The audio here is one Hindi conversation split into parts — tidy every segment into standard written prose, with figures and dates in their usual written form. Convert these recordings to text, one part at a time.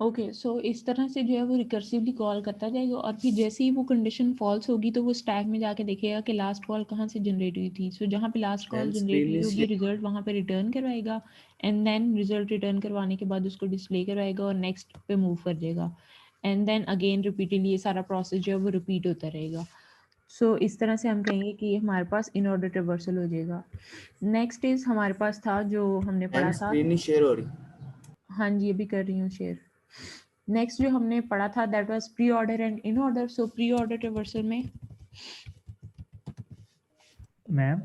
ओके, सो इस तरह से जो है वो रिकर्सिवली कॉल करता जाएगा और फिर जैसे ही वो कंडीशन फॉल्स होगी तो वो स्टैक में जाके देखेगा कि लास्ट कॉल कहाँ से जनरेट हुई थी। सो जहाँ पे last call ma'am generate screen हुई नहीं होगी शेयर। रिजल्ट वहाँ पे रिटर्न करवाएगा एंड देन रिजल्ट रिटर्न करवाने के बाद उसको डिस्प्ले करवाएगा और नेक्स्ट पे मूव कर जाएगा एंड देन अगेन रिपीटेडली ये सारा प्रोसेस जो है वो रिपीट होता रहेगा। सो इस तरह से हम कहेंगे कि ये हमारे पास इन ऑर्डर रिवर्सल हो जाएगा। नेक्स्ट इज हमारे पास था जो हमने मैम पढ़ा था। स्क्रीन नहीं शेयर हो रही। हाँ जी, अभी कर रही हूँ शेयर। नेक्स्ट जो हमने पढ़ा था that was pre order and in order. So pre order reversal में मैम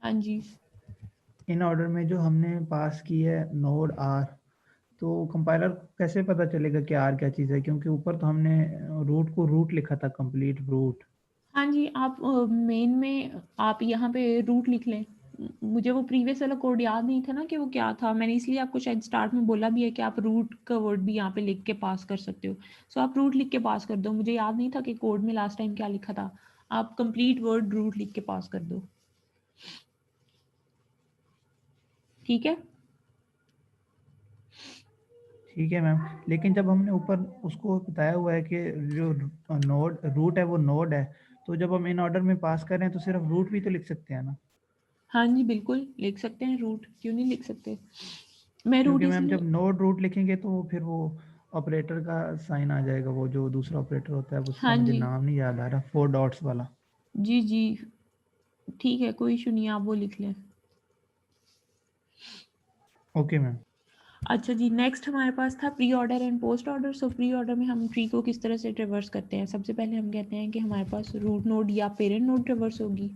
हाँ जी इन ऑर्डर में जो हमने पास की है नोड आर, तो कंपाइलर को कैसे पता चलेगा कि आर क्या चीज़ है, क्योंकि ऊपर तो हमने रूट को रूट लिखा था, कंप्लीट रूट। हाँ जी, आप मेन में आप यहाँ पे रूट लिख लें। मुझे वो प्रीवियस वाला कोड याद नहीं था ना कि वो क्या था, मैंने इसलिए आपको शायद स्टार्ट में बोला भी है कि आप रूट का वर्ड भी यहाँ पे लिख के पास कर सकते हो। सो आप रूट लिख के पास कर दो। मुझे याद नहीं था कि कोड में लास्ट टाइम क्या लिखा था। आप कंप्लीट वर्ड रूट लिख के पास कर दो, ठीक है। ठीक है मैम, लेकिन जब हमने ऊपर उसको बताया हुआ है कि जो नोड रूट है वो नोड है, तो जब हम इन ऑर्डर में पास करें तो सिर्फ रूट भी तो लिख सकते हैं ना। हाँ जी, बिल्कुल लिख सकते हैं रूट, क्यों नहीं लिख सकते। मैं रूट क्योंकि मैम इसलिए जब नोड रूट लिखेंगे तो फिर वो ऑपरेटर का साइन आ जाएगा, वो जो दूसरा ऑपरेटर होता है उसका हाँ मुझे जी, नाम नहीं याद आ रहा, 4 डॉट्स वाला। जी जी, ठीक है, कोई इशू नहीं, आप वो लिख लें। Okay ma'am. अच्छा जी, नेक्स्ट हमारे पास था pre order and post order. So pre order में हम ट्री को किस तरह से ट्रेवर्स करते हैं। सबसे पहले हम कहते हैं कि हमारे पास रूट नोड या पेरेंट नोड ट्रेवर्स होगी,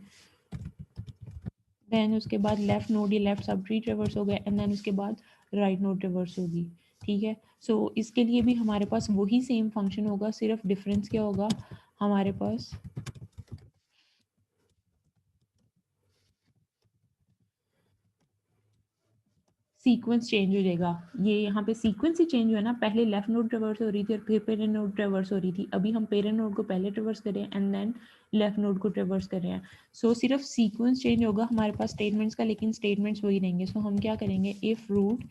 देन उसके बाद लेफ्ट नोड या लेफ्ट सब ट्री ट्रेवर्स हो गए एंड देन उसके बाद राइट नोड ट्रेवर्स होगी, ठीक है। सो इसके लिए भी हमारे पास वही सेम फंक्शन होगा, सिर्फ डिफरेंस क्या होगा हमारे पास सीक्वेंस चेंज हो जाएगा। ये यहाँ पे सीक्वेंस ही चेंज हुआ ना, पहले लेफ्ट नोड ट्रेवर्स हो रही थी और फिर पेरेंट नोड ट्रेवर्स हो रही थी। अभी हम पेरेंट नोड को पहले ट्रेवर्स कर रहे हैं एंड देन लेफ्ट नोड को ट्रेवर्स कर रहे हैं। सो सिर्फ सीक्वेंस चेंज होगा हमारे पास स्टेटमेंट्स का, लेकिन स्टेटमेंट्स वही रहेंगे। सो हम क्या करेंगे, if root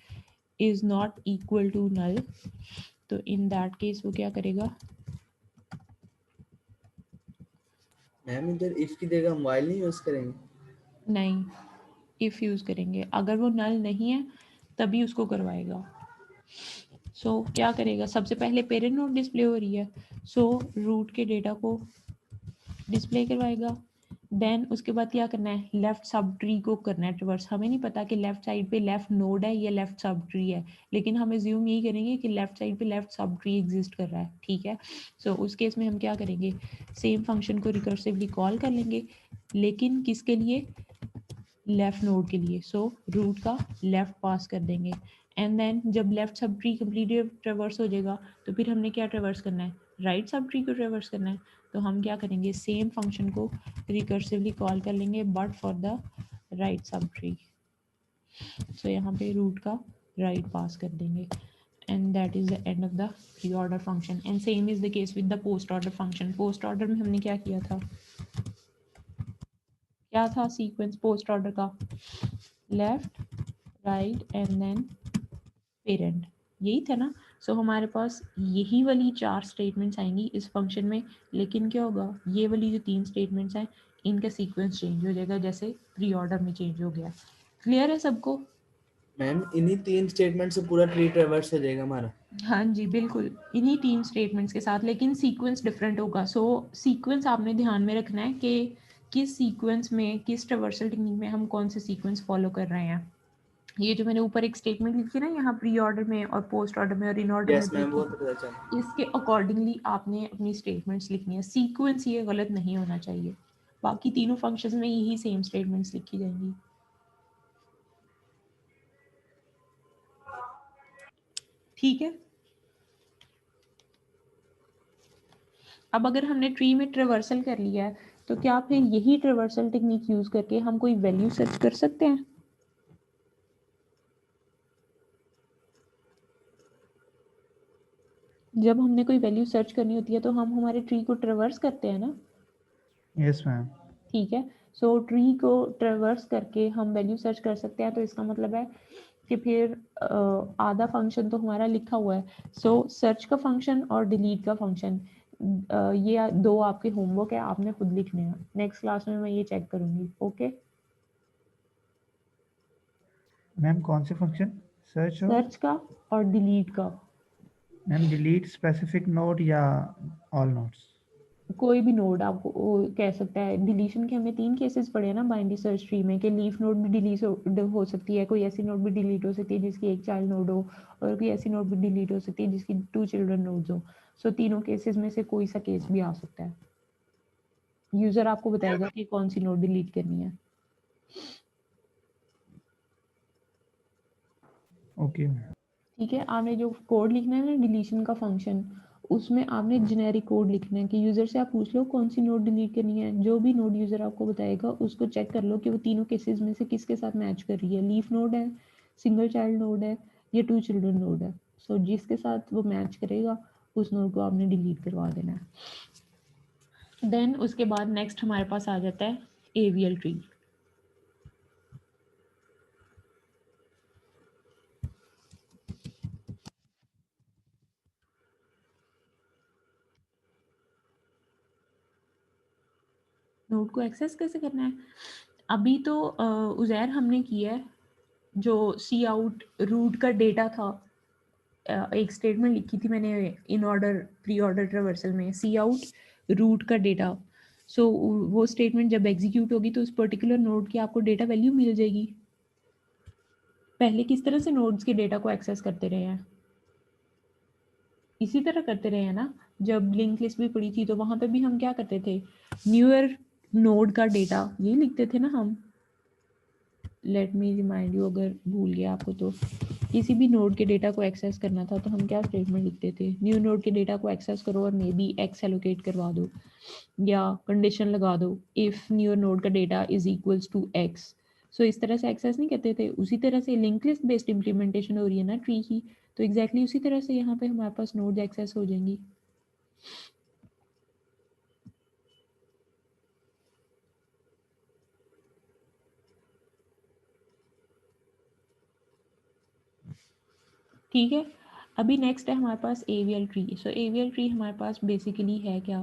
is not equal to null, तो इन दैट केस वो क्या करेगा, मैम इधर इफ की जगह हम व्हाइल नहीं यूज करेंगे। नहीं, इफ यूज़ करेंगे। अगर वो नल नहीं है तभी उसको करवाएगा। सो क्या करेगा, सबसे पहले पेरेंट नोड डिस्प्ले हो रही है, सो रूट के डेटा को डिस्प्ले करवाएगा। देन उसके बाद क्या करना है, लेफ्ट सब ट्री को करना है ट्रिवर्स। हमें नहीं पता कि लेफ्ट साइड पे लेफ्ट नोड है या लेफ्ट सब ट्री है, लेकिन हम एज्यूम यही करेंगे कि लेफ्ट साइड पे लेफ्ट सब ट्री एग्जिस्ट कर रहा है, ठीक है। सो उस केस में हम क्या करेंगे, सेम फंक्शन को रिकर्सिवली कॉल कर लेंगे, लेकिन किसके लिए, लेफ्ट नोड के लिए। सो रूट का लेफ्ट पास कर देंगे एंड देन जब लेफ्ट सब ट्री कम्प्लीटली ट्रेवर्स हो जाएगा तो फिर हमने क्या ट्रेवर्स करना है, राइट सब ट्री को ट्रेवर्स करना है। तो हम क्या करेंगे, सेम फंक्शन को रिकर्सिवली कॉल कर लेंगे but for the right sub tree. So यहाँ पे रूट का राइट पास कर देंगे and that is the end of the pre-order function and same is the case with the post order function। post order में हमने क्या किया था, क्या था सीक्वेंस पोस्ट ऑर्डर का, left right and then parent, यही था ना। सो हमारे पास यही वाली 4 स्टेटमेंट्स आएंगी इस फंक्शन में, लेकिन क्या होगा, ये वाली जो 3 स्टेटमेंट्स हैं इनका सीक्वेंस चेंज हो जाएगा जैसे प्री ऑर्डर में चेंज हो गया। क्लियर है सबको। मैम इन्हीं 3 स्टेटमेंट से पूरा ट्री ट्रेवर्स हो जाएगा हमारा। हाँ जी बिल्कुल, इन्हीं 3 स्टेटमेंट्स के साथ, लेकिन सीक्वेंस डिफरेंट होगा। सो सीक्वेंस आपने ध्यान में रखना है कि किस सीक्वेंस में, किस ट्रेवर्सल टेक्निक में हम कौन से सीक्वेंस फॉलो कर रहे हैं। ये जो मैंने ऊपर एक स्टेटमेंट लिखी ना यहाँ प्री ऑर्डर में और पोस्ट ऑर्डर में और इन ऑर्डर में यस मैम लिखी, वो तो पता चला। इसके अकॉर्डिंगली आपने अपनी स्टेटमेंट्स लिखनी है। सीक्वेंस ये गलत नहीं होना चाहिए। बाकी तीनों फंक्शंस में यही सेम स्टेटमेंट्स लिखी जाएंगी, ठीक है। अब अगर हमने ट्री में ट्रेवर्सल कर लिया है तो क्या फिर यही ट्रेवर्सल टेक्निक यूज करके हम कोई वैल्यू सर्च कर सकते हैं। जब हमने कोई वैल्यू सर्च करनी होती है तो हम हमारे ट्री को ट्रेवर्स करते हैं ना, यस मैम। ठीक है। सो ट्री को ट्रेवर्स करके हम वैल्यू सर्च कर सकते हैं। तो इसका मतलब है कि फिर आधा फंक्शन तो हमारा लिखा हुआ है। सो सर्च का फंक्शन और डिलीट का फंक्शन, ये दो आपके होमवर्क है, आपने खुद लिखने हैं। नेक्स्ट क्लास में मैं ये चेक करूंगी। ओके मैम कौन से फंक्शन? सर्च और सर्च का और डिलीट का। मैम डिलीट स्पेसिफिक नोड या ऑल नोड्स? कोई भी नोड आपको वो कह सकता है। डिलीशन के हमने 3 केसेस पढ़े हैं ना बाइनरी सर्च ट्री में, कि लीफ नोड भी डिलीट हो सकती है, कोई ऐसी नोड भी डिलीट हो सकती है जिसकी एक चाइल्ड नोड हो, और कोई ऐसी नोड भी डिलीट हो सकती है जिसकी 2 चिल्ड्रन नोड्स हो। सो तीनों केसेस में से कोई सा केस भी आ सकता है। यूजर आपको बताएगा कि कौन सी नोड डिलीट करनी है। ओके। ठीक है, आपने जो कोड लिखना है ना डिलीशन का फंक्शन, उसमें आपने जेनेरिक कोड लिखना है कि यूजर से आप पूछ लो कौन सी नोड डिलीट करनी है। जो भी नोड यूजर आपको बताएगा उसको चेक कर लो कि वो तीनों केसेस में से किसके साथ मैच कर रही है। लीफ नोड है, सिंगल चाइल्ड नोड है, या 2 चिल्ड्रन नोड है। सो जिसके साथ वो मैच करेगा उस नोड को आपने डिलीट करवा देना है। देन उसके बाद नेक्स्ट हमारे पास आ जाता है एवीएल ट्री। नोड को एक्सेस कैसे करना है? अभी तो उज़ैर हमने किया है, जो सी आउट रूट का डेटा था। एक स्टेटमेंट लिखी थी मैंने in order pre order traversal में, सी आउट रूट का डेटा। सो वो स्टेटमेंट जब एग्जीक्यूट होगी तो उस पर्टिकुलर नोड की आपको डेटा वैल्यू मिल जाएगी। पहले किस तरह से नोड्स के डेटा को एक्सेस करते रहे हैं? इसी तरह करते रहे हैं ना। जब लिंक लिस्ट भी पड़ी थी तो वहां पे भी हम क्या करते थे, न्यूअर नोड का डेटा ये लिखते थे ना हम। लेट मी रिमाइंड यू, अगर भूल गया आपको तो। किसी भी नोड के डेटा को एक्सेस करना था तो हम क्या स्टेटमेंट लिखते थे, न्यू नोड के डेटा को एक्सेस करो और मे बी एक्स एलोकेट करवा दो, या कंडीशन लगा दो इफ न्यू नोड का data is equals to X. So इस तरह से एक्सेस नहीं करते थे। उसी तरह से लिंक लिस्ट बेस्ड इम्प्लीमेंटेशन हो रही है ना ट्री की, तो एग्जैक्टली उसी तरह से यहाँ पे हमारे पास नोड एक्सेस हो जाएंगी। ठीक है, अभी नेक्स्ट है हमारे पास एवीएल ट्री। सो एवीएल ट्री हमारे पास बेसिकली है क्या,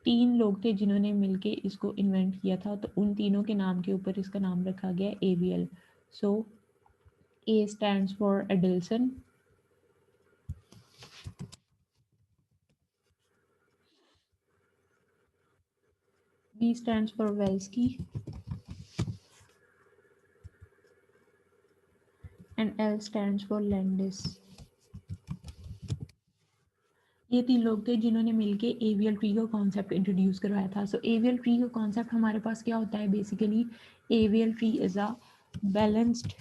3 लोग थे जिन्होंने मिलके इसको इन्वेंट किया था, तो उन तीनों के नाम के ऊपर इसका नाम रखा गया AVL. So A stands for Adelson, B stands for Velsky, and L stands for Landis। ये 3 लोग थे जिन्होंने मिलके एवीएल ट्री का कॉन्सेप्ट इंट्रोड्यूस करवाया था। सो एवीएल ट्री का कॉन्सेप्ट हमारे पास क्या होता है, basically AVL tree is a balanced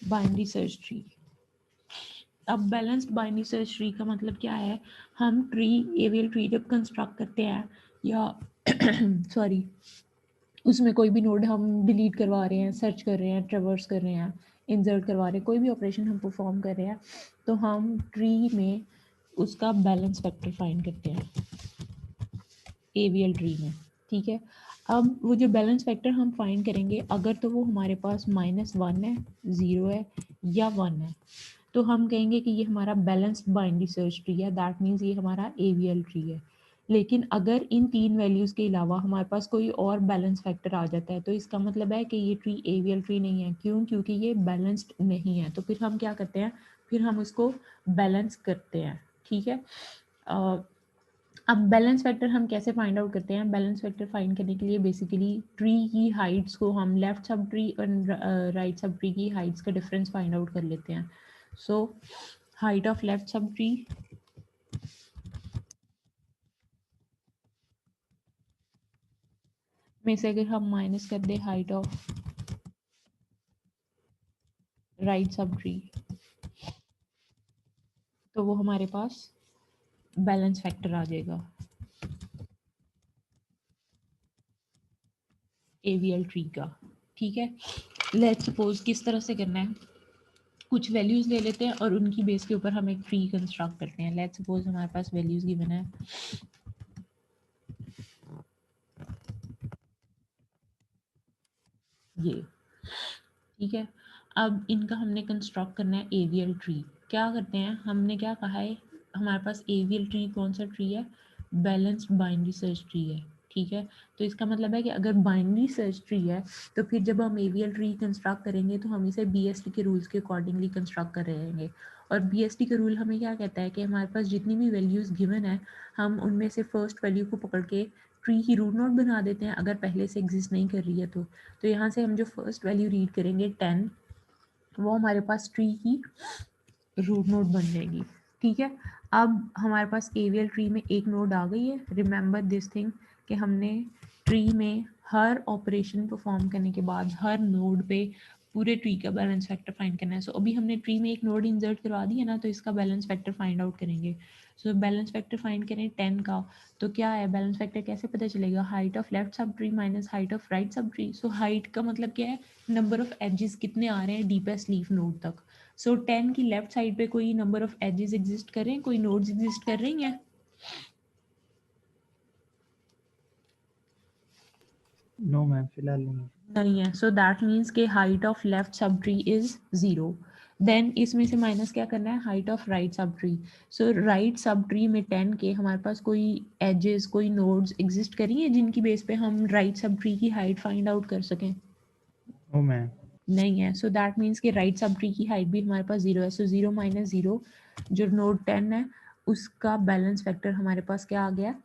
binary search tree. अब बैलेंस्ड बाइनरी सर्च ट्री का मतलब क्या है, हम ट्री एवीएल ट्री जब कंस्ट्रक्ट करते हैं या सॉरी उसमें कोई भी नोड हम डिलीट करवा रहे हैं, सर्च कर रहे हैं, ट्रेवर्स कर रहे हैं, इंसर्ट करवा रहे हैं, कोई भी ऑपरेशन हम परफॉर्म कर रहे हैं, तो हम ट्री में उसका बैलेंस फैक्टर फाइंड करते हैं एवीएल ट्री में। ठीक है, अब वो जो बैलेंस फैक्टर हम फाइंड करेंगे, अगर तो वो हमारे पास -1 है, 0 है या 1 है, तो हम कहेंगे कि ये हमारा बैलेंस्ड बाइनरी सर्च ट्री है, दैट मीन्स ये हमारा एवीएल ट्री है। लेकिन अगर इन 3 वैल्यूज़ के अलावा हमारे पास कोई और बैलेंस फैक्टर आ जाता है तो इसका मतलब है कि ये ट्री एवीएल ट्री नहीं है। क्यों? क्योंकि ये बैलेंस्ड नहीं है। तो फिर हम क्या करते हैं, फिर हम उसको बैलेंस करते हैं। ठीक है, अब बैलेंस फैक्टर हम कैसे फाइंड आउट करते हैं? बैलेंस फैक्टर फाइंड करने के लिए बेसिकली ट्री की हाइट्स को हम लेफ्ट सब ट्री और राइट सब ट्री की हाइट्स का डिफरेंस फाइंड आउट कर लेते हैं। So height of left sub tree में से अगर हम माइनस कर दे height of right sub tree, तो वो हमारे पास बैलेंस फैक्टर आ जाएगा एवीएल ट्री का। ठीक है, लेट्स सपोज किस तरह से करना है, कुछ वैल्यूज ले लेते हैं और उनकी बेस के ऊपर हम एक ट्री कंस्ट्रक्ट करते हैं। लेट्स सपोज हमारे पास वैल्यूज गिवन है ये। ठीक है, अब इनका हमने कंस्ट्रक्ट करना है एवीएल ट्री। क्या करते हैं, हमने क्या कहा है, हमारे पास एवीएल ट्री कौन सा ट्री है, बैलेंस्ड बाइनरी सर्च ट्री है, ठीक है। तो इसका मतलब है कि अगर बाइनरी सर्च ट्री है तो फिर जब हम एवीएल ट्री कंस्ट्रक्ट करेंगे तो हम इसे बीएसटी के रूल्स के अकॉर्डिंगली कंस्ट्रक्ट कर रहेंगे। और बीएसटी का रूल हमें क्या कहता है कि हमारे पास जितनी भी वैल्यूज़ गिवन है हम उनमें से फर्स्ट वैल्यू को पकड़ के ट्री की रूट नोड बना देते हैं अगर पहले से एग्जिस्ट नहीं कर रही है तो यहाँ से हम जो फर्स्ट वैल्यू रीड करेंगे 10, वो हमारे पास ट्री की रूट नोड बन जाएगी, ठीक है। अब हमारे पास एवीएल ट्री में एक नोड आ गई है। रिमेंबर दिस थिंग कि हमने ट्री में हर ऑपरेशन परफॉर्म करने के बाद हर नोड पे पूरे ट्री का बैलेंस फैक्टर फाइंड करना है। सो अभी हमने ट्री में एक नोड इंसर्ट करवा दिया ना, तो इसका बैलेंस फैक्टर फाइंड आउट करेंगे। सो बैलेंस फैक्टर फाइंड करें 10 का, तो क्या है बैलेंस फैक्टर कैसे पता चलेगा, height of left sub tree minus height of right sub tree. So height का मतलब क्या है, नंबर ऑफ एजेस कितने आ रहे हैं डीपेस्ट लीफ नोड तक। सो 10 की लेफ्ट साइड पे कोई नंबर ऑफ एजेस एग्जिस्ट कर रहे हैं, कोई नोड्स एग्जिस्ट कर रही हैं? नो मैम, फिलहाल नहीं है। सो दैट मीन्स के height of left sub tree is 0। Then इसमें से माइनस क्या करना है, height of right sub tree. So right sub tree में 10 के हमारे पास कोई एजेस कोई नोड्स एग्जिस्ट करी हैं जिनकी बेस पे हम राइट सब ट्री की हाइट फाइंड आउट कर सकें? No ma'am. नहीं है। सो दैट मीन्स कि राइट सब ट्री की हाइट भी हमारे पास 0 है। सो 0 माइनस 0 जो नोड 10 है उसका बैलेंस फैक्टर हमारे पास क्या आ गया,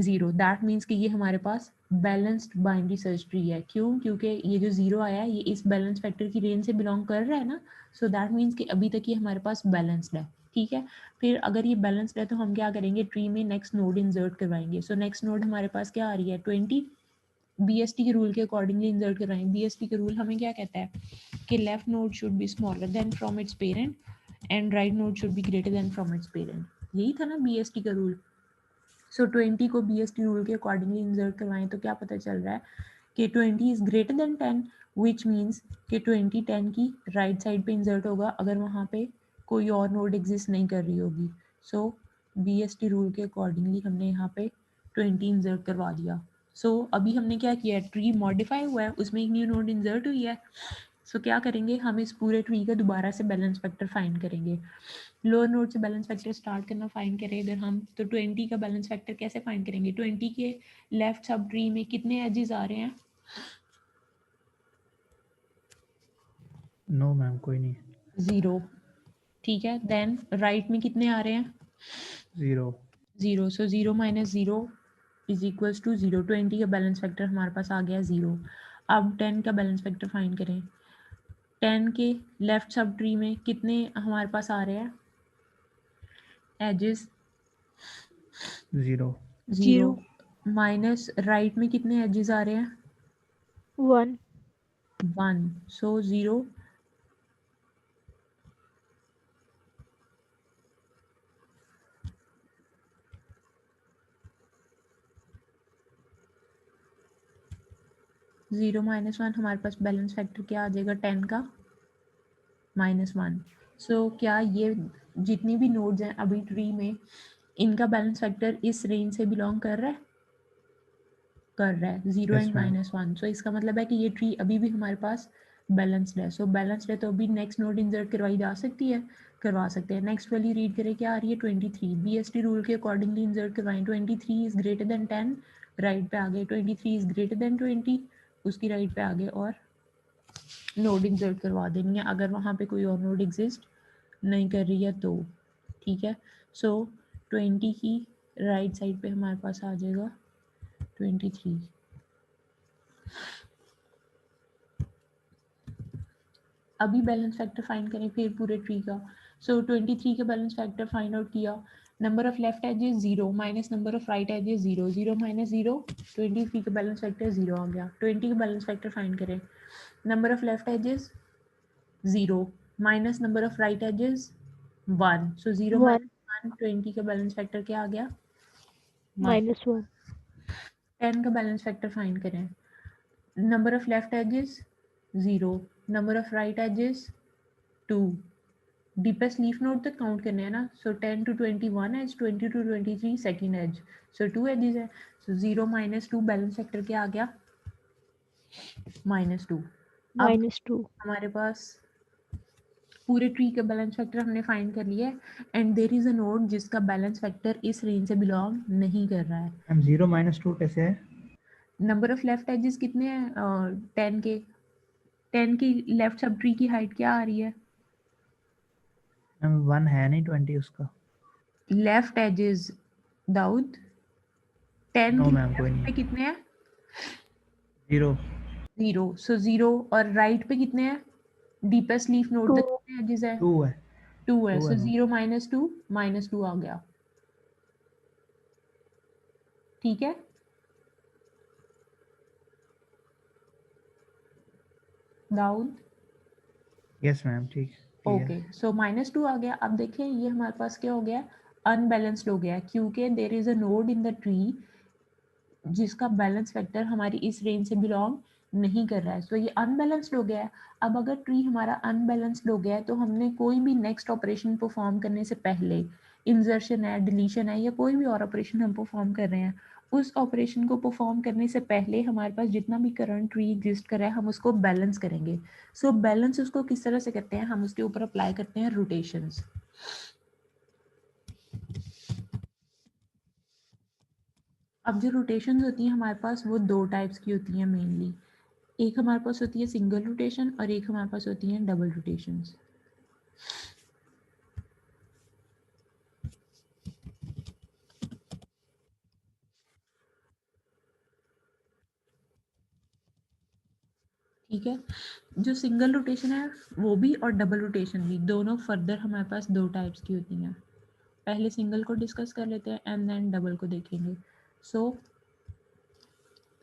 0। दैट मीन्स कि ये हमारे पास बैलेंस्ड बाइनरी सर्च ट्री है। क्यों? क्योंकि ये जो 0 आया है ये इस बैलेंस फैक्टर की रेंज से बिलोंग कर रहा है ना। सो दैट मीन्स कि अभी तक ये हमारे पास बैलेंस्ड है, ठीक है। फिर अगर ये बैलेंस्ड है तो हम क्या करेंगे, ट्री में नेक्स्ट नोड इंसर्ट करवाएंगे। सो नेक्स्ट नोड हमारे पास क्या आ रही है, 20। बीएसटी के रूल के अकॉर्डिंगली इंसर्ट करवाएंगे। बीएसटी का रूल हमें क्या कहता है कि left node should be smaller than from its parent and right node should be greater than from its parent. यही था ना बीएसटी का रूल। सो 20 को बीएसटी रूल के अकॉर्डिंगली इंसर्ट करवाएं तो क्या पता चल रहा है कि 20 is greater than 10, which means कि 20 10 की राइट साइड पे इंसर्ट होगा अगर वहाँ पे कोई और नोड एग्जिस्ट नहीं कर रही होगी। सो बीएसटी रूल के अकॉर्डिंगली हमने यहाँ पे 20 इंसर्ट करवा दिया। सो अभी हमने क्या किया, ट्री मॉडिफाई हुआ है, उसमें एक न्यू नोड इंसर्ट हुई है। सो क्या करेंगे, हम इस पूरे ट्री का दोबारा से बैलेंस फैक्टर फाइंड करेंगे। लोअर नोड से बैलेंस फैक्टर स्टार्ट करना फाइंड करें इधर हम, तो 20 का बैलेंस फैक्टर कैसे फाइंड करेंगे, 20 के लेफ्ट सब ट्री में कितने एजेस आ रहे हैं? नो मैम, कोई नहीं। 0, ठीक है। देन राइट में कितने आ रहे हैं? 0। 0। So 0 minus 0 is equals to 0। 20 का बैलेंस फैक्टर हमारे पास आ गया 0। अब 10 का बैलेंस फैक्टर फाइंड करें। 10 के लेफ्ट सब ट्री में कितने हमारे पास आ रहे हैं एजेस? 0। 0 माइनस राइट में कितने एजेस आ रहे हैं? 1 1। सो 0 0 माइनस 1 हमारे पास बैलेंस फैक्टर क्या आ जाएगा 10 का, -1। सो क्या ये जितनी भी नोड्स हैं अभी ट्री में इनका बैलेंस फैक्टर इस रेंज से बिलोंग कर रहा है? कर रहा है, 0 Yes, एंड ma'am. -1। सो इसका मतलब है कि ये ट्री अभी भी हमारे पास बैलेंस्ड है। सो बैलेंस्ड है तो अभी नेक्स्ट नोड इंसर्ट करवाई जा सकती है, करवा सकते हैं। नेक्स्ट वैल्यू रीड करें क्या आ रही है, 23। बीएसटी रूल के अकॉर्डिंगली इंसर्ट करवाएं। 23 इज ग्रेटर देन 10, राइट पे आ गए। 23 इज ग्रेटर देन 20, उसकी राइट पे आ गए और नोड इंसर्ट करवा देनी है अगर वहाँ पे कोई और नोड एग्जिस्ट नहीं कर रही है तो, ठीक है। सो 20 की राइट साइड पे हमारे पास आ जाएगा 23। अभी बैलेंस फैक्टर फाइंड करें फिर पूरे ट्री का। सो 23 का बैलेंस फैक्टर फाइंड आउट किया। Number of left edges 0 minus number of right edges 0। 0 minus 0, 23 का बैलेंस फैक्टर 0 आ गया। 20 का बैलेंस फैक्टर फाइंड करें। Number of left edges 0 minus number of right edges 1। So 0 1 minus 1, 20 का बैलेंस फैक्टर क्या आ गया, -1 10 का बैलेंस फैक्टर फाइंड करें। Number of left edges 0, number of right edges 2। Deepest leaf node तक काउंट करने हैं ना। So 10 to 21 edge, 20 to 23 second edge. So 2 edges है। सो 0 माइनस 2 बैलेंस फैक्टर क्या आ गया, -2। अब -2 हमारे पास पूरे ट्री का बैलेंस फैक्टर हमने फाइंड कर लिया है and there is a node जिसका बैलेंस फैक्टर इस रेंज से बिलोंग नहीं कर रहा है। मैम 0 - 2 कैसे है? नंबर ऑफ लेफ्ट एजेस कितने हैं? 10 के। 10 की लेफ्ट सब ट्री की हाइट क्या आ रही है? मैम 1 है नहीं 20 उसका। लेफ्ट एजेस दाऊद 10 नो की मैम कोई लेफ्ट पे नहीं। कितने हैं? 0 0। सो 0 और राइट पे कितने हैं? डीपेस्ट लीफ नोड तक 2 कितने एजेस है? 2 है। 2 है। 2 सो है मैम। 0 - 2 आ गया। ठीक है, दाऊद? यस मैम ठीक है। ओके, सो -2 आ गया। अब देखिए ये हमारे पास क्या हो गया? अनबैलेंस्ड हो गया क्योंकि there is a node in the tree जिसका बैलेंस फैक्टर हमारी इस रेंज से बिलोंग नहीं कर रहा है। सो ये अनबैलेंस्ड हो गया है। अब अगर ट्री हमारा अनबैलेंस्ड हो गया है तो हमने कोई भी नेक्स्ट ऑपरेशन परफॉर्म करने से पहले, इंसर्शन है, डिलीशन है या कोई भी और ऑपरेशन हम परफॉर्म कर रहे हैं, उस ऑपरेशन को परफॉर्म करने से पहले हमारे पास जितना भी करंट ट्री एग्जिस्ट कर रहा है हम उसको बैलेंस करेंगे। सो बैलेंस उसको किस तरह से करते हैं? हम उसके ऊपर अप्लाई करते हैं रोटेशंस। अब जो रोटेशंस होती हैं हमारे पास वो 2 टाइप्स की होती हैं मेनली। एक हमारे पास होती है सिंगल रोटेशन और एक हमारे पास होती है डबल रोटेशंस। ठीक है, जो सिंगल रोटेशन है वो भी और डबल रोटेशन भी, दोनों फर्दर हमारे पास 2 टाइप्स की होती हैं। पहले सिंगल को डिस्कस कर लेते हैं एंड देन डबल को देखेंगे। सो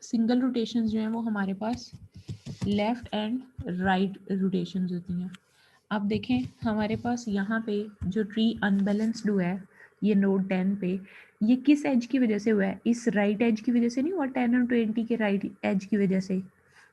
सिंगल रोटेशंस जो हैं वो हमारे पास लेफ्ट एंड राइट रोटेशंस होती हैं। अब देखें हमारे पास यहाँ पे जो ट्री अनबैलेंस्ड हुआ है ये नोड 10 पे, ये किस एज की वजह से हुआ है? इस राइट एज की वजह से नहीं हुआ, 10 और 20 के राइट एज की वजह से,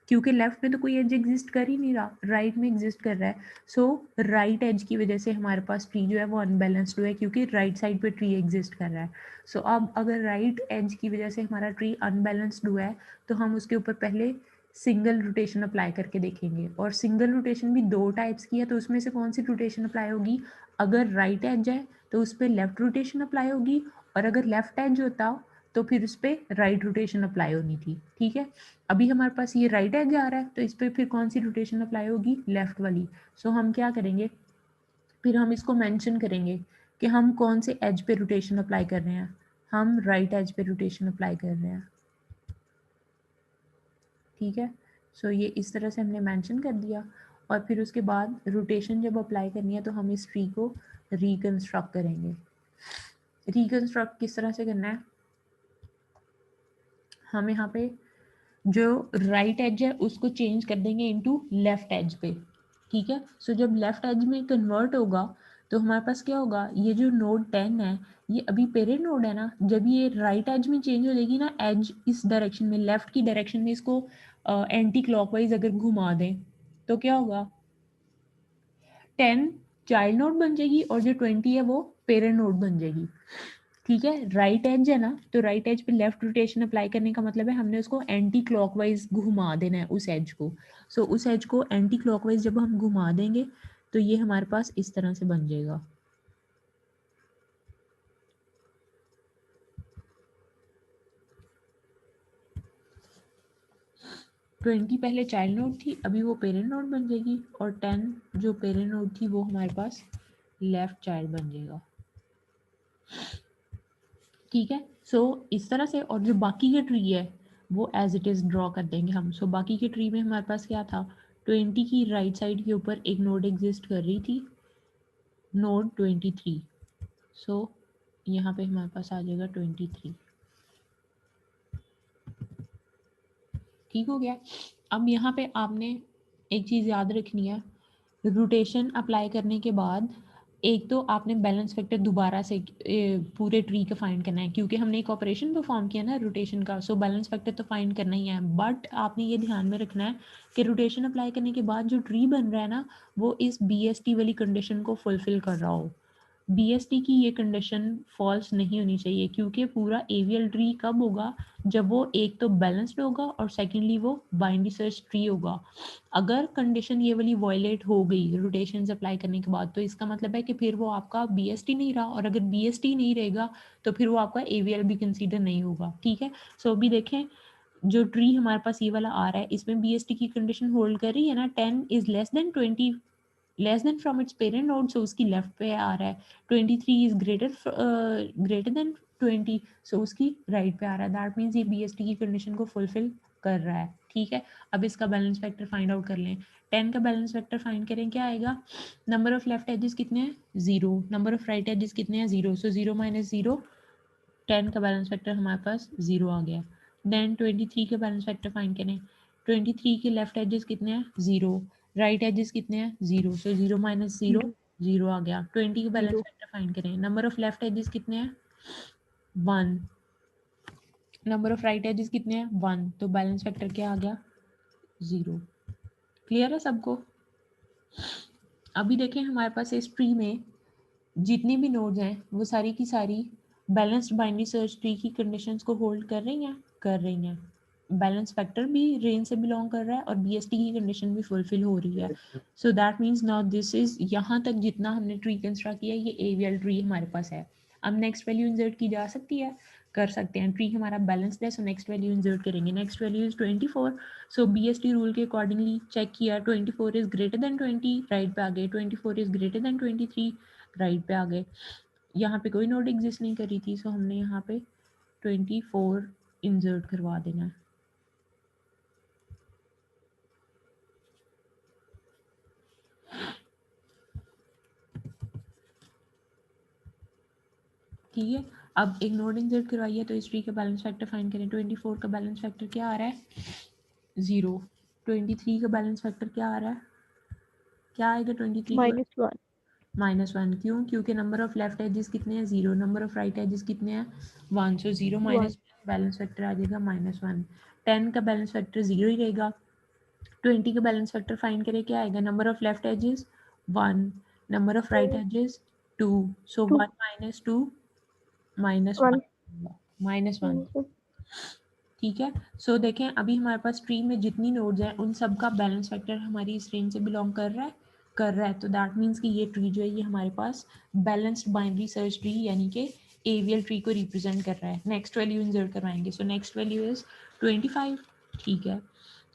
क्योंकि लेफ्ट में तो कोई एज एग्जिस्ट कर ही नहीं रहा, राइट में एग्जिस्ट कर रहा है। सो राइट एज की वजह से हमारे पास ट्री जो है वो अनबैलेंस्ड हुआ है क्योंकि राइट साइड पे ट्री एग्जिस्ट कर रहा है। सो अब अगर राइट एज की वजह से हमारा ट्री अनबैलेंस्ड हुआ है तो हम उसके ऊपर पहले सिंगल रोटेशन अप्लाई करके देखेंगे। और सिंगल रोटेशन भी 2 टाइप्स की है, तो उसमें से कौन सी रोटेशन अप्लाई होगी? अगर राइट एज है तो उस पर लेफ्ट रोटेशन अप्लाई होगी, और अगर लेफ्ट एज होता तो फिर उस पर राइट रोटेशन अप्लाई होनी थी। ठीक है, अभी हमारे पास ये राइट एज आ रहा है तो इस पर फिर कौन सी रोटेशन अप्लाई होगी? लेफ्ट वाली। सो हम क्या करेंगे, फिर हम इसको मेंशन करेंगे कि हम कौन से एज पे रोटेशन अप्लाई कर रहे हैं। हम राइट एज पे रोटेशन अप्लाई कर रहे हैं। ठीक है, सो ये इस तरह से हमने मेंशन कर दिया। और फिर उसके बाद रोटेशन जब अप्लाई करनी है तो हम इस ट्री को रिकंस्ट्रक्ट करेंगे। रिकंस्ट्रक्ट किस तरह से करना है? हम यहाँ पे जो राइट एज है उसको चेंज कर देंगे इनटू लेफ्ट एज पे। ठीक है, सो जब लेफ्ट एज में कन्वर्ट होगा तो हमारे पास क्या होगा? ये जो नोड 10 है ये अभी पेरेंट नोड है ना, जब ये राइट एज में चेंज हो जाएगी ना, एज इस डायरेक्शन में, लेफ्ट की डायरेक्शन में इसको एंटी क्लॉकवाइज अगर घुमा दें तो क्या होगा? 10 चाइल्ड नोड बन जाएगी और जो 20 है वो पेरेंट नोड बन जाएगी। ठीक है, राइट एज है ना, तो राइट एज पे लेफ्ट रोटेशन अप्लाई करने का मतलब है हमने उसको एंटी क्लॉकवाइज घुमा देना है उस एज को। सो उस एज को एंटी क्लॉकवाइज जब हम घुमा देंगे तो ये हमारे पास इस तरह से बन जाएगा। ट्वेंटी पहले चाइल्ड नोड थी, अभी वो पेरेंट नोड बन जाएगी, और 10 जो पेरेंट नोड थी वो हमारे पास लेफ्ट चाइल्ड बन जाएगा। ठीक है, सो इस तरह से। और जो बाकी के ट्री है वो एज इट इज़ ड्रॉ कर देंगे हम। सो बाकी के ट्री में हमारे पास क्या था? 20 की राइट साइड के ऊपर एक नोड एग्जिस्ट कर रही थी, नोड 23। सो यहाँ पे हमारे पास आ जाएगा 23। ठीक हो गया। अब यहाँ पे आपने एक चीज़ याद रखनी है, रोटेशन अप्लाई करने के बाद एक तो आपने बैलेंस फैक्टर दोबारा से पूरे ट्री का फाइंड करना है, क्योंकि हमने एक ऑपरेशन परफॉर्म किया ना रोटेशन का। सो बैलेंस फैक्टर तो फाइंड करना ही है, बट आपने ये ध्यान में रखना है कि रोटेशन अप्लाई करने के बाद जो ट्री बन रहा है ना वो इस BST वाली कंडीशन को फुलफिल कर रहा हो। BST की ये कंडीशन फॉल्स नहीं होनी चाहिए, क्योंकि पूरा AVL ट्री कब होगा, जब वो एक तो बैलेंस्ड होगा और सेकेंडली वो बाइनरी सर्च ट्री होगा। अगर कंडीशन ये वाली वायलेट हो गई रोटेशन अप्लाई करने के बाद, तो इसका मतलब है कि फिर वो आपका BST नहीं रहा, और अगर BST नहीं रहेगा तो फिर वो आपका AVL भी कंसीडर नहीं होगा। ठीक है, सो अभी देखें जो ट्री हमारे पास ये वाला आ रहा है, इसमें BST की कंडीशन होल्ड कर रही है ना, 10 is less than 20 less than from its parent node, so उसकी लेफ्ट पे आ रहा है। 23 इज ग्रेटर देन 20, सो उसकी राइट पे आ रहा है। दैट मीन्स ये BST की कंडीशन को फुलफिल कर रहा है। ठीक है, अब इसका बैलेंस फैक्टर फाइंड आउट कर लें। 10 का बैलेंस फैक्टर फाइंड करें, क्या आएगा, नंबर ऑफ लेफ्ट एजेस कितने हैं, 0, नंबर ऑफ राइट एजेस कितने हैं, 0, सो 0 माइनस 0, 10 का बैलेंस फैक्टर हमारे पास 0 आ गया। देन 23 के बैलेंस फैक्टर फाइंड करें। 23 के लेफ्ट एजेस कितने हैं, 0, राइट एजेस कितने हैं, 0, सो 0 माइनस 0, 0 आ गया। 20 के बैलेंस फैक्टर फाइंड करें। नंबर ऑफ लेफ्ट एजेस कितने हैं, 1, नंबर ऑफ राइट एजेस कितने हैं, 1, तो बैलेंस फैक्टर क्या आ गया, 0। क्लियर है सबको? अभी देखें हमारे पास इस ट्री में जितनी भी नोड्स हैं वो सारी की सारी बैलेंस्ड बाइनरी सर्च ट्री की कंडीशंस को होल्ड कर रही हैं, कर रही हैं। बैलेंस फैक्टर भी रेंज से बिलोंग कर रहा है और BST की कंडीशन भी फुलफिल हो रही है। So that means now this is, यहाँ तक जितना हमने ट्री कंस्ट्रक्ट किया ये AVL ट्री हमारे पास है। अब नेक्स्ट वैल्यू इंसर्ट की जा सकती है, कर सकते हैं। ट्री हमारा बैलेंस्ड है, सो नेक्स्ट वैल्यू इंसर्ट करेंगे। Next value is 24, so BST rule के अकॉर्डिंगली चेक किया, 24 इज ग्रेटर देन 20, राइट पे आ गए। 24 इज ग्रेटर देन 23, राइट पे आ गए। यहाँ पे कोई नोड एग्जिस्ट नहीं कर रही थी, सो हमने यहाँ पे 24 इंसर्ट करवा देना है। ठीक है, अब एक नोड इंसर्ट करवाइए तो इस ट्री का बैलेंस फैक्टर फाइंड करें। 24 का बैलेंस फैक्टर क्या आ रहा है, 0। 23 का बैलेंस फैक्टर क्या आ रहा है, क्या आएगा 23 का, -1। क्यों, क्योंकि नंबर ऑफ लेफ्ट एजेस कितने हैं, 0, नंबर ऑफ राइट एजेस कितने हैं, 1, सो 0 माइनस बैलेंस फैक्टर आ जाएगा -1। 10 का बैलेंस फैक्टर 0 ही रहेगा। 20 का बैलेंस फैक्टर फाइंड करें, क्या आएगा, number of left edges 1, number of right edges 2, so 1 minus 2 -1, -1। ठीक है, सो देखें अभी हमारे पास ट्री में जितनी नोड्स हैं उन सब का बैलेंस फैक्टर हमारी इस रेंज से बिलोंग कर रहा है, तो दैट मीन्स कि ये ट्री जो है ये हमारे पास बैलेंस्ड बाइनरी सर्च ट्री यानी कि AVL ट्री को रिप्रेजेंट कर रहा है। नेक्स्ट वैल्यू इंसर्ट करवाएंगे, सो नेक्स्ट वैल्यू इज 25। ठीक है,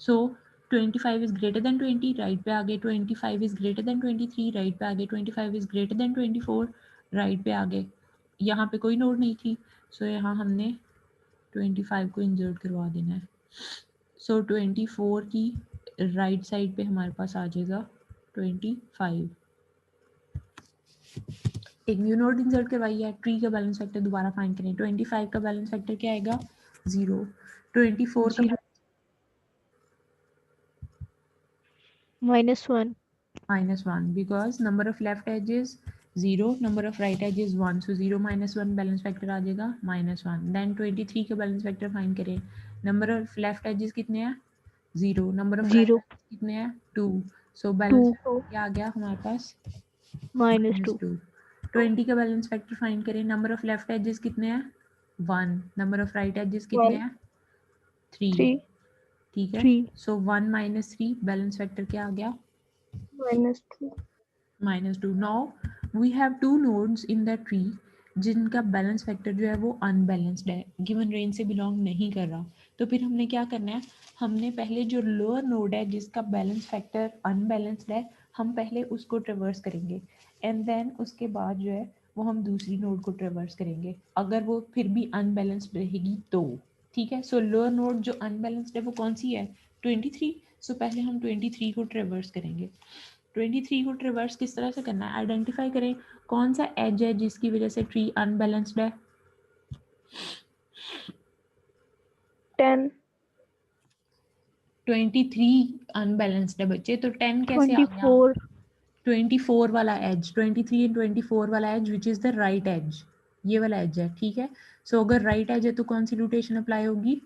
सो 25 इज ग्रेटर देन 20, राइट पे आ गए। 25 इज ग्रेटर देन 23, राइट पे आ गए। 25 इज ग्रेटर देन 24, राइट पे आ गए। यहाँ पे कोई नोड नहीं थी, सो यहाँ हमने 25 को इंसर्ट करवा देना है। सो 24 की राइट साइड पे हमारे पास आ जाएगा 25। एक न्यू नोड इंसर्ट करवाई है। ट्री का बैलेंस फैक्टर दोबारा फाइंड करें। 25 का बैलेंस फैक्टर क्या आएगा, 0। 24 का -1, because number of left edges 0, number of right edges 1, so 0 -1 balance factor आ जाएगा -1। देन 23 का बैलेंस फैक्टर फाइंड करें। नंबर ऑफ लेफ्ट एजेस कितने हैं, 0, नंबर ऑफ राइट एजेस कितने हैं, 2, सो बैलेंस क्या आ गया हमारे पास, -2। 20 का बैलेंस फैक्टर फाइंड करें। नंबर ऑफ लेफ्ट एजेस कितने हैं, 1, नंबर ऑफ राइट एजेस कितने हैं, 3। ठीक है, सो 1 - 3 बैलेंस फैक्टर क्या आ गया, -2। Now we have 2 nodes in the tree जिनका बैलेंस फैक्टर जो है वो अनबैलेंस्ड है, गिवन रेंज से बिलोंग नहीं कर रहा। तो फिर हमने क्या करना है, हमने पहले जो लोअर नोड है जिसका बैलेंस फैक्टर अनबैलेंस्ड है, हम पहले उसको ट्रेवर्स करेंगे एंड देन उसके बाद जो है वो हम दूसरी नोड को ट्रेवर्स करेंगे, अगर वो फिर भी अनबैलेंस्ड रहेगी तो। ठीक है, सो लोअर नोड जो अनबैलेंस्ड है वो कौन सी है, 23। सो पहले हम 23 को ट्रेवर्स करेंगे। 23 को ट्रिवर्स किस तरह से करना है, आइडेंटिफाई करें कौन सा एज है जिसकी वजह से ट्री अनबैलेंस्ड है, 10 23 अनबैलेंस्ड है बच्चे, तो 10 कैसे आ गया, 24 वाला एज, 23 एंड 24 वाला edge which is the right edge, ये वाला एज है। ठीक है, सो अगर राइट एज है तो कौन सी रोटेशन अप्लाई होगी,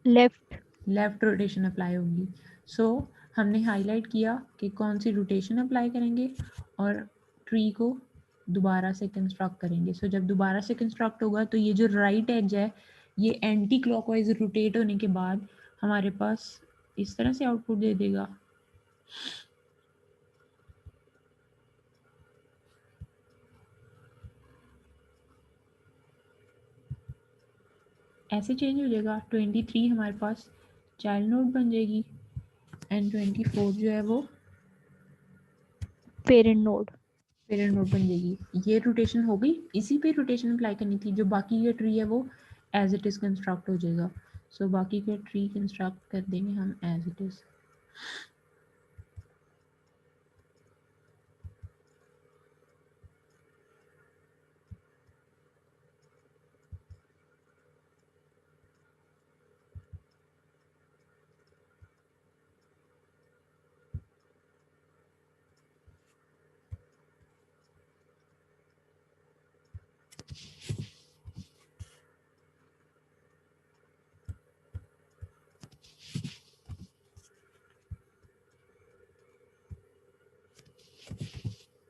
लेफ्ट लेफ्ट रोटेशन अप्लाई होगी। सो हमने हाईलाइट किया कि कौन सी रोटेशन अप्लाई करेंगे और ट्री को दोबारा से कंस्ट्रक्ट करेंगे। सो जब दोबारा से कंस्ट्रक्ट होगा तो ये जो राइट एज है ये एंटी क्लॉकवाइज रोटेट होने के बाद हमारे पास इस तरह से आउटपुट दे देगा। ऐसे चेंज हो जाएगा। 23 हमारे पास चाइल्ड नोड बन जाएगी एंड 24 जो है वो पेरेंट नोड। पेरेंट नोड बन जाएगी। ये रोटेशन हो गई, इसी पे रोटेशन अप्लाई करनी थी। जो बाकी का ट्री है वो एज इट इज़ कंस्ट्रक्ट हो जाएगा। सो बाकी का ट्री कंस्ट्रक्ट कर देंगे हम as it is.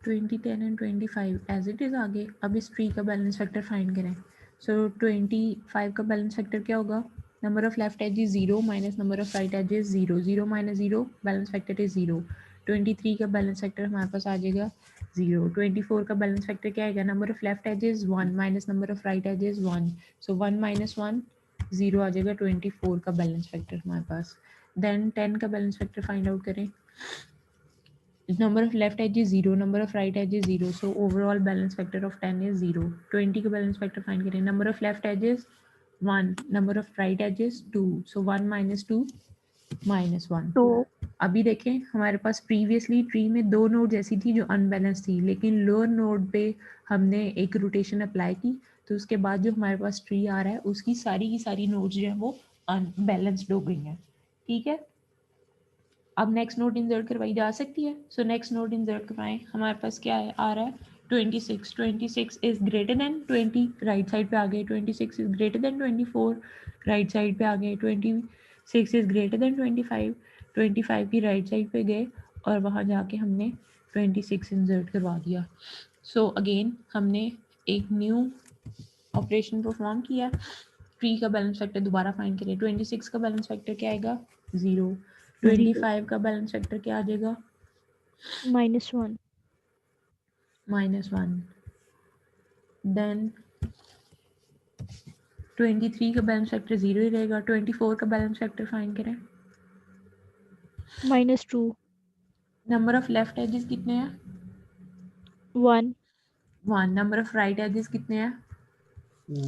Twenty 10 and 25 edge it is आगे। अब इस ट्री का बैलेंस फैक्टर फाइंड करें। सो 25 का बैलेंस फैक्टर क्या होगा? Number of left edge is 0 minus number of right edge is 0। 0 minus 0 balance factor is 0। 23 का बैलेंस फैक्टर हमारे पास आ जाएगा 0। 24 का बैलेंस फैक्टर क्या आएगा? Number of left edge is 1 minus number of right edge is 1। So 1 minus 1 0 आ जाएगा 24 का बैलेंस फैक्टर हमारे पास। देन 10 का बैलेंस फैक्टर फाइंड आउट करें। Number of left edge is 0, number of right edge is 0, so overall balance factor of 10 is 0. 20 का balance factor find करें। number of left edge is 1, number of right edge is 2, so 1 minus 2 minus 1. 2 अभी देखें हमारे पास प्रीवियसली ट्री में दो नोड ऐसी थी जो अनबैलेंस थी, लेकिन लोअर नोड पे हमने एक रोटेशन अप्लाई की तो उसके बाद जो हमारे पास ट्री आ रहा है उसकी सारी नोड्स जो है वो अनबैलेंस्ड हो गई हैं। ठीक है, अब नेक्स्ट नोड इंसर्ट करवाई जा सकती है। सो नेक्स्ट नोड इंसर्ट करवाएं। हमारे पास क्या है आ रहा है 26। 26 is greater than 20, right side पे आ गए। 26 is greater than 24, right side पे आ गए। 26 इज ग्रेटर देन 25, 25 की राइट साइड पे गए और वहाँ जाके हमने 26 इंसर्ट करवा दिया। सो अगेन हमने एक न्यू ऑपरेशन परफॉर्म किया। ट्री का बैलेंस फैक्टर दोबारा फाइंड करें। 26 का बैलेंस फैक्टर क्या आएगा? 0। 25 का बैलेंस फैक्टर क्या आ जाएगा? -1 -1। देन 23 का बैलेंस फैक्टर 0 ही रहेगा। 24 का बैलेंस फैक्टर फाइंड करें। -2 नंबर ऑफ लेफ्ट एजेस कितने हैं? 1 1। नंबर ऑफ राइट एजेस कितने हैं?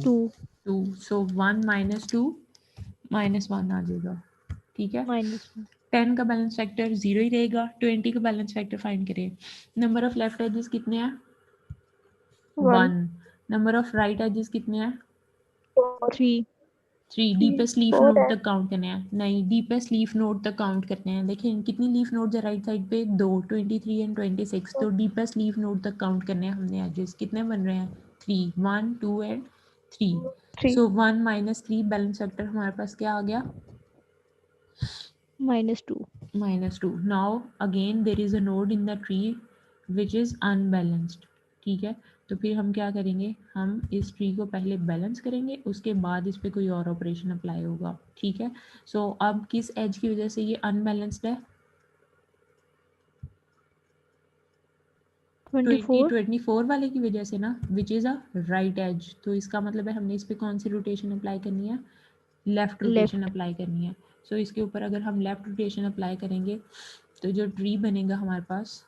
2 2। सो 1 minus 2 -1 आ जाएगा। ठीक है, -1 10 का बैलेंस फैक्टर 0 ही रहेगा। 20 का बैलेंस फैक्टर फाइंड करें। नंबर ऑफ लेफ्ट एजेस कितने हैं? 1 1। नंबर ऑफ राइट एजेस कितने हैं? 3 3। डीपेस्ट लीफ 4 नोड तक काउंट करने हैं। नहीं, डीपेस्ट लीफ नोड तक काउंट करते हैं। देखिए कितनी लीफ नोड्स है राइट साइड पे? 2, 23 एंड 26। तो डीपेस्ट लीफ नोड तक काउंट करने हैं हमने एजेस। कितने बन रहे हैं? 3, 1, 2 and 3। 3 so 1 minus 3 balance factor हमारे पास क्या आ गया? -2 -2. Now again there is a node in the tree which is unbalanced. ठीक है, तो फिर हम क्या करेंगे? हम इस ट्री को पहले बैलेंस करेंगे, उसके बाद इस पे कोई और ऑपरेशन अप्लाई होगा। ठीक है, सो अब किस एज की वजह से ये अनबैलेंस्ड है? 24 24 वाले की वजह से ना, which is a right edge. तो इसका मतलब है हमने इस पे कौन सी रोटेशन अप्लाई करनी है? लेफ्ट रोटेशन लेफ्ट अप्लाई करनी है। सो इसके ऊपर अगर हम लेफ्ट रोटेशन अप्लाई करेंगे तो जो ट्री बनेगा हमारे पास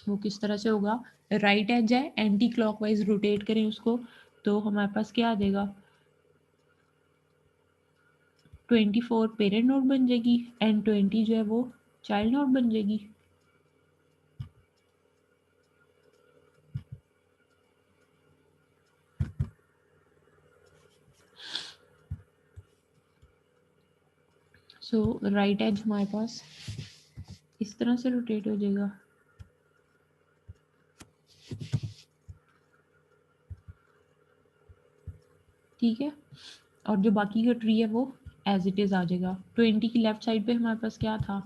वो किस तरह से होगा? राइट एज है, एंटी क्लॉकवाइज रोटेट करें उसको तो हमारे पास क्या आ जाएगा? 24 पेरेंट नोड बन जाएगी एंड 20 जो है वो चाइल्ड नोड बन जाएगी। सो राइट एज हमारे पास इस तरह से रोटेट हो जाएगा। ठीक है, और जो बाकी का ट्री है वो एज इट इज आ जाएगा। 20 की लेफ्ट साइड पे हमारे पास क्या था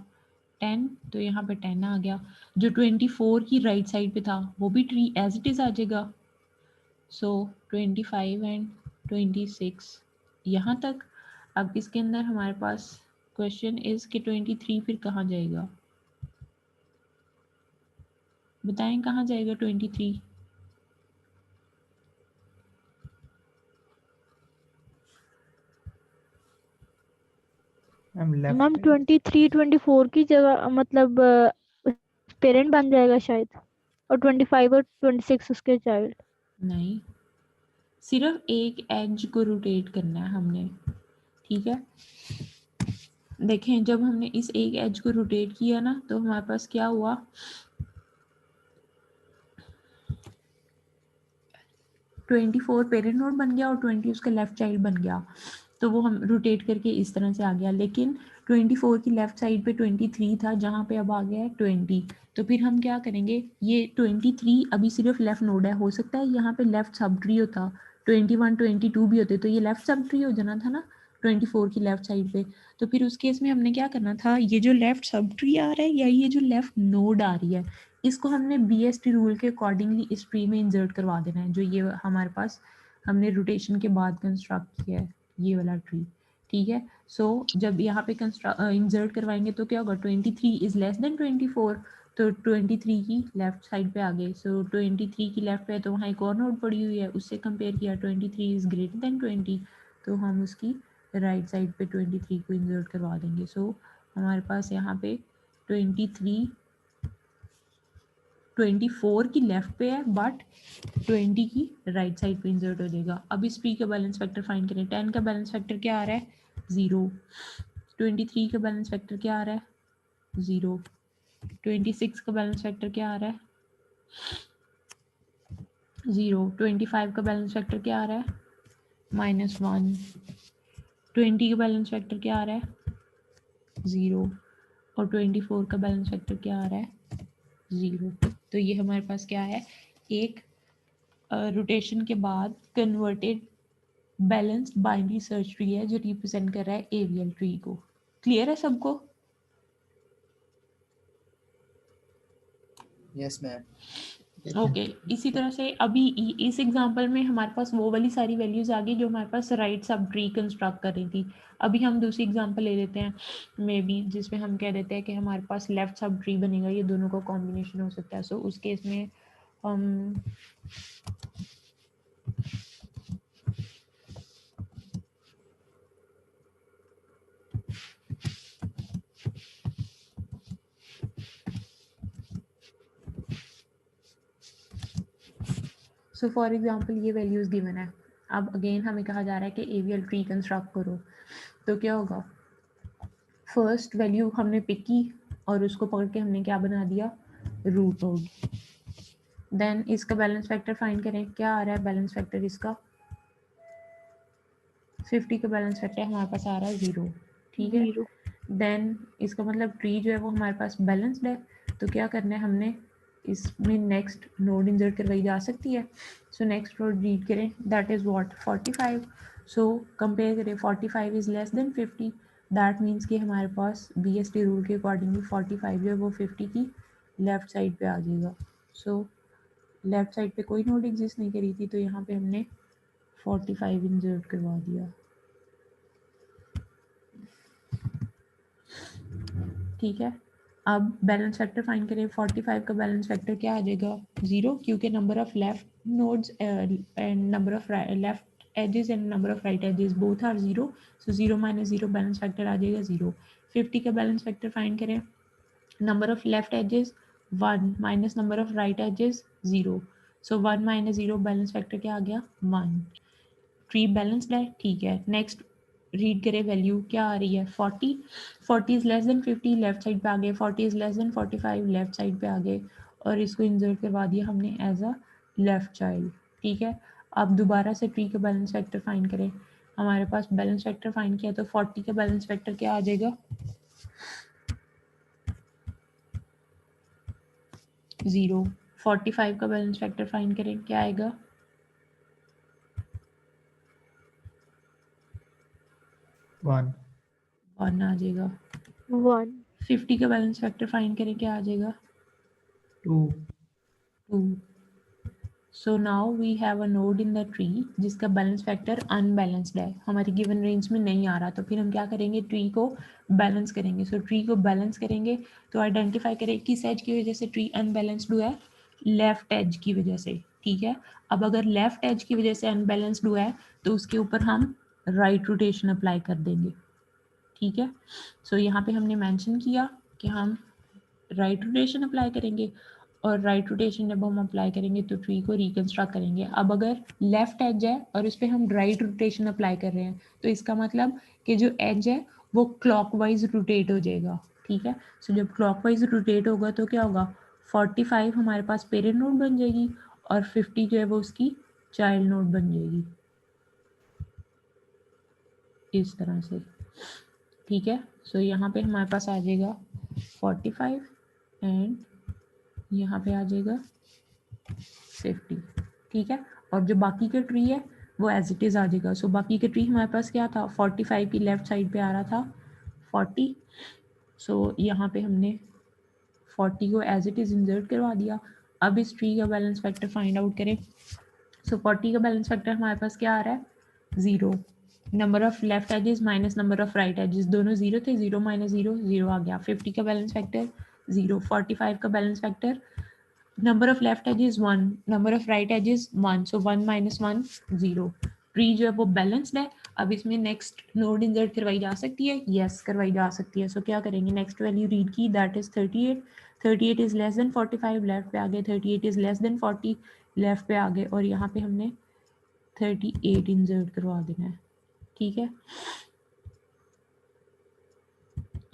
10, तो यहाँ पे 10 आ गया। जो 24 की राइट साइड पे था वो भी ट्री एज इट इज आ जाएगा। सो 25 एंड 26 यहाँ तक। अब इसके अंदर हमारे पास क्वेश्चन इज कि 23 फिर कहाँ जाएगा, बताएं कहाँ जाएगा 23? मैम मैम लेफ्ट 23 24 की जगह मतलब पेरेंट बन जाएगा शायद, और 25 और 26 उसके चाइल्ड। नहीं, सिर्फ एक एज को रोटेट करना है हमने, ठीक है। देखें जब हमने इस एक एज को रोटेट किया ना तो हमारे पास क्या हुआ, 24 पेरेंट नोड बन गया और 20 उसका लेफ्ट चाइल्ड बन गया। तो वो हम रोटेट करके इस तरह से आ गया। लेकिन 24 की लेफ्ट साइड पे 23 था जहाँ पे अब आ गया है 20। तो फिर हम क्या करेंगे, ये 23 अभी सिर्फ लेफ्ट नोड है, हो सकता है यहाँ पे लेफ्ट सब ट्री होता, 21 22 भी होते तो ये लेफ्ट सब ट्री हो जाना था ना 24 की लेफ्ट साइड पे। तो फिर उस केस में हमने क्या करना था, ये जो लेफ्ट सब ट्री आ रहा है या ये जो लेफ्ट नोड आ रही है इसको हमने BST रूल के अकॉर्डिंगली इस ट्री में इंसर्ट करवा देना है, जो ये हमारे पास हमने रोटेशन के बाद कंस्ट्रक्ट किया है ये वाला ट्री, ठीक है। सो जब यहाँ पे इंसर्ट करवाएंगे तो क्या होगा, 23 इज लेस देन 24, तो 23 की लेफ्ट साइड पे आ गए। सो 23 की लेफ्ट पे है तो वहाँ एक और नोड पड़ी हुई है, उससे कंपेयर किया 23 इज ग्रेटर देन 20, तो हम उसकी राइट साइड पे 23 को इंसर्ट करवा देंगे। सो हमारे पास यहाँ पे 23 24 की लेफ्ट पे है बट 20 की राइट साइड पे इंसर्ट हो जाएगा। अब इस ट्री का बैलेंस फैक्टर फाइंड करें। 10 का बैलेंस फैक्टर क्या आ रहा है 0, 23 का बैलेंस फैक्टर क्या आ रहा है 0, 26 का बैलेंस फैक्टर क्या आ रहा है 0, 25 का बैलेंस फैक्टर क्या आ रहा है -1, 20 का बैलेंस फैक्टर क्या आ रहा है 0 और 24 का बैलेंस फैक्टर क्या आ रहा है 0। तो ये हमारे पास क्या है, एक रोटेशन के बाद converted balanced binary search tree है जो रिप्रेजेंट कर रहा है एरियल ट्री को। क्लियर है सबको? Yes ma'am. ओके इसी तरह से अभी इस एग्जांपल में हमारे पास वो वाली सारी वैल्यूज आ गई जो हमारे पास राइट सब ट्री कंस्ट्रक्ट कर रही थी। अभी हम दूसरी एग्जांपल ले लेते हैं मे बी, जिसमें हम कह देते हैं कि हमारे पास लेफ्ट सब ट्री बनेगा, ये दोनों का कॉम्बिनेशन हो सकता है। सो उस केस में हम सो फॉर एग्जांपल ये वैल्यूज गिवन है। अब अगेन हमें कहा जा रहा है कि एवियल ट्री कंस्ट्रक्ट करो, तो क्या होगा, फर्स्ट वैल्यू हमने पिक की और उसको पकड़ के हमने क्या बना दिया रूट नोड। देन इसका बैलेंस फैक्टर फाइंड करें, क्या आ रहा है बैलेंस फैक्टर इसका 50 का बैलेंस फैक्टर हमारे पास आ रहा है 0, ठीक है। 0। देन इसका मतलब ट्री जो है वो हमारे पास बैलेंस्ड है, तो क्या करना है हमने इसमें नेक्स्ट नोड इंसर्ट करवाई जा सकती है। सो नेक्स्ट नोड रीड करें that is what 45। So compare करें 45 is less than 50, that means कि हमारे पास BST रूल के अकॉर्डिंगली 45 जो है वो 50 की लेफ्ट साइड पे आ जाएगा। सो लेफ्ट साइड पे कोई नोड एग्जिस्ट नहीं करी थी तो यहाँ पे हमने 45 इंसर्ट करवा दिया, ठीक है। अब बैलेंस फैक्टर फाइंड करें, 45 का बैलेंस फैक्टर क्या आ जाएगा 0, क्योंकि number of left nodes and number of left edges and number of right edges both are 0, so 0 - 0 balance factor आ जाएगा 0। 50 का बैलेंस फैक्टर फाइंड करें, number of left edges 1 minus number of right edges 0, so 1 - 0 balance factor क्या आ गया 1। ट्री बैलेंस्ड है, ठीक है। नेक्स्ट रीड करें वैल्यू क्या आ रही है 40, 40 is less then 50 left side पे आ गए, 40 is less then 45 left side पे आ गए और इसको इंसर्ट करवा दिया हमने एज अ लेफ्ट चाइल्ड, ठीक है। अब दोबारा से ट्री का बैलेंस फैक्टर फाइंड करें, हमारे पास बैलेंस फैक्टर फाइंड किया तो 40 का बैलेंस फैक्टर क्या आ जाएगा 0। 45 का बैलेंस फैक्टर फाइंड करें क्या आएगा 1। 1 आ जाएगा। 1 50 का बैलेंस फैक्टर फाइंड करें, क्या आ जाएगा? 2 2। So now we have a node in the tree जिसका बैलेंस फैक्टर अनबैलेंस्ड है, हमारी गिवन रेंज में नहीं आ रहा, तो फिर हम क्या करेंगे? ट्री को बैलेंस करेंगे। सो ट्री को बैलेंस करेंगे तो आइडेंटिफाई करें किस एज की वजह से ट्री अनबैलेंस्ड हुआ है? लेफ्ट एज की वजह से। ठीक है, अब अगर लेफ्ट एज की वजह से अनबैलेंस्ड हुआ है तो उसके ऊपर हम राइट रोटेशन अप्लाई कर देंगे। ठीक है, सो यहाँ पे हमने मेंशन किया कि हम राइट रोटेशन अप्लाई करेंगे, और राइट रोटेशन जब हम अप्लाई करेंगे तो ट्री को रिकंस्ट्रक्ट करेंगे। अब अगर लेफ्ट एज है और उस पर हम राइट रोटेशन अप्लाई कर रहे हैं तो इसका मतलब कि जो एज है वो क्लॉकवाइज रोटेट हो जाएगा। ठीक है, सो जब क्लॉकवाइज रोटेट होगा तो क्या होगा? 45 हमारे पास पेरेंट नोड बन जाएगी और 50 जो है वो उसकी चाइल्ड नोड बन जाएगी, इस तरह से। ठीक है, सो यहाँ पे हमारे पास आ जाएगा 45 एंड यहाँ पे आ जाएगा 50। ठीक है, और जो बाकी का ट्री है वो एज इट इज़ आ जाएगा। सो बाकी का ट्री हमारे पास क्या था? 45 की लेफ्ट साइड पे आ रहा था 40। सो यहाँ पे हमने 40 को एज इट इज़ इंसर्ट करवा दिया। अब इस ट्री का बैलेंस फैक्टर फाइंड आउट करें। सो 40 का बैलेंस फैक्टर हमारे पास क्या आ रहा है? 0। Number of left edges minus number of right edges, दोनों 0 थे, 0 माइनस 0 0 आ गया। 50 का बैलेंस फैक्टर 0, 45 का balance factor, number of left edges 1, number of right edges 1, so 1 minus 1 0। Tree जो है वो बैलेंस्ड है। अब इसमें नेक्स्ट नोड इंसर्ट करवाई जा सकती है, यस करवाई जा सकती है। सो क्या करेंगे? नेक्स्ट वैल्यू रीड की, that is 38। 38 is less then 45, left पे आ गए। 38 इज लेस देन 40, लेफ्ट पे आ गए, और यहाँ पे हमने 38 इंसर्ट करवा देना है। ठीक है,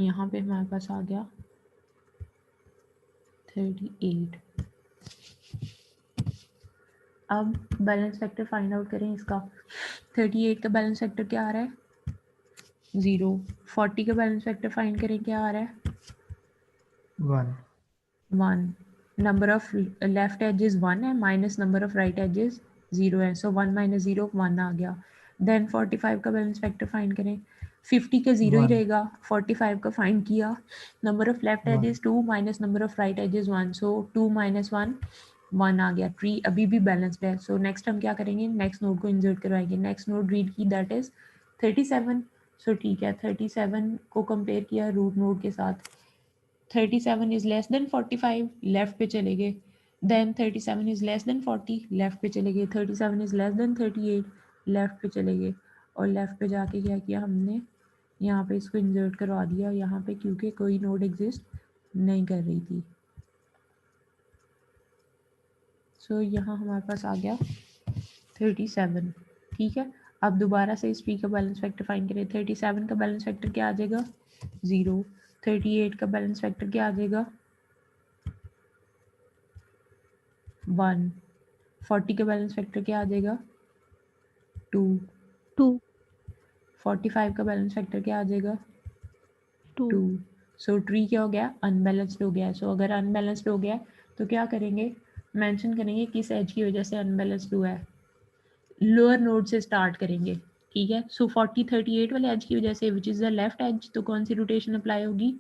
यहाँ पे हमारे पास आ गया 38। अब बैलेंस फैक्टर फाइंड आउट करें इसका। 38 का बैलेंस फैक्टर क्या आ रहा है? 0। 40 का बैलेंस फैक्टर फाइंड करें, क्या आ रहा है? 1 1। नंबर ऑफ लेफ्ट एजेस 1 है, minus number of right edges 0 है, सो 1 माइनस 0 1 आ गया। देन 45 का बैलेंस फैक्टर फाइंड करें। 50 का 0 ही 1 रहेगा, 45 का फाइंड किया। Number of left 1 edges 2 minus number of right edges 1, so 2 minus 1 1 आ गया। ट्री अभी भी बैलेंस्ड है। सो नेक्स्ट हम क्या करेंगे? नेक्स्ट नोड को इंसर्ट करवाएंगे। नेक्स्ट नोड रीड की, दैट इज 37। सो ठीक है, 37 को कंपेयर किया रूट नोड के साथ। 37 इज लेस देन 45, लेफ्ट पे चले गए। देन 37 इज लेस देन 40, लेफ्ट पे चले गए। 37 इज लेस देन 38, लेफ्ट पे चले गए, और लेफ्ट पे जाके क्या किया हमने? यहाँ पे इसको इंसर्ट करवा दिया यहाँ पे, क्योंकि कोई नोड एग्जिस्ट नहीं कर रही थी। सो यहाँ हमारे पास आ गया 37। ठीक है, अब दोबारा से इस ट्री का बैलेंस फैक्टर फाइंड करें। 37 का बैलेंस फैक्टर क्या आ जाएगा? 0। 38 का बैलेंस फैक्टर क्या आ जाएगा? 1। 40 का बैलेंस फैक्टर क्या आ जाएगा? 2। 2 45 का बैलेंस फैक्टर क्या आ जाएगा? 2 2। सो ट्री क्या हो गया? अनबैलेंस्ड हो गया। सो अगर अनबैलेंस्ड हो गया तो क्या करेंगे? मेंशन करेंगे किस एज की वजह से अनबैलेंस्ड हुआ है। लोअर नोड से स्टार्ट करेंगे। ठीक है, सो 40 38 वाले एज की वजह से, which is the left edge, तो कौन सी रोटेशन अप्लाई होगी?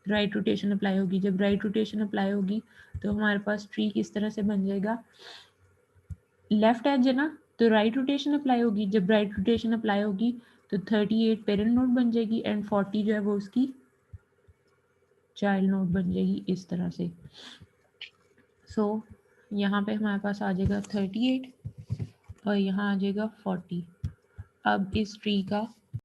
राइट रोटेशन अप्लाई होगी। जब राइट रोटेशन अप्लाई होगी तो हमारे पास ट्री किस तरह से बन जाएगा? लेफ्ट एज है ना, तो राइट रोटेशन अप्लाई होगी। जब राइट रोटेशन अप्लाई होगी तो 38 पेरेंट नोड बन जाएगी एंड 40 जो है वो उसकी चाइल्ड नोड बन जाएगी, इस तरह से। सो यहाँ पे हमारे पास आ जाएगा 38 और यहाँ आ जाएगा 40। अब इस ट्री का